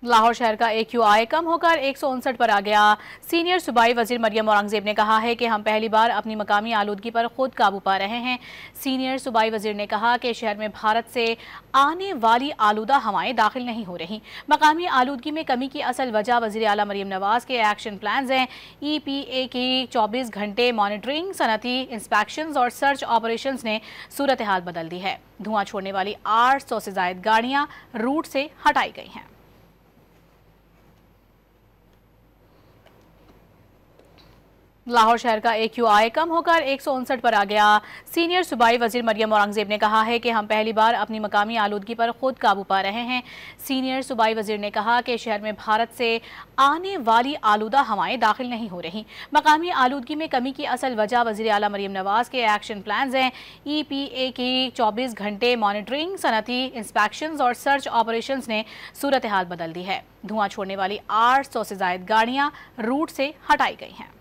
लाहौर शहर का AQI कम होकर 159 पर आ गया। सीनियर सूबाई वजीर मरियम औरंगजेब ने कहा है कि हम पहली बार अपनी मकामी आलूदगी पर खुद काबू पा रहे हैं। सीनियर सूबाई वजीर ने कहा कि शहर में भारत से आने वाली आलूदा हवाएं दाखिल नहीं हो रही। मकामी आलूदगी में कमी की असल वजह वजीर आला मरियम नवाज के एक्शन प्लान हैं। EPA की 24 घंटे मॉनिटरिंग, सनती इंस्पेक्शन और सर्च ऑपरेशन ने सूरत हाल बदल दी है। धुआं छोड़ने वाली 800 से ज्यादा गाड़ियां रूट से हटाई गई हैं। लाहौर शहर का AQI कम होकर 159 पर आ गया। सीनियर सूबाई वजीर मरियम औरंगजेब ने कहा है कि हम पहली बार अपनी मकामी आलूदगी पर खुद काबू पा रहे हैं। सीनियर सूबाई वजीर ने कहा कि शहर में भारत से आने वाली आलूदा हवाएं दाखिल नहीं हो रही। मकामी आलूदगी में कमी की असल वजह वजीर आला मरियम नवाज के एक्शन प्लान हैं। EPA की 24 घंटे मॉनिटरिंग, सनती इंस्पेक्शन और सर्च ऑपरेशन ने सूरत हाल बदल दी है। धुआं छोड़ने वाली 800 से ज्यादा गाड़ियां रूट से हटाई गई हैं।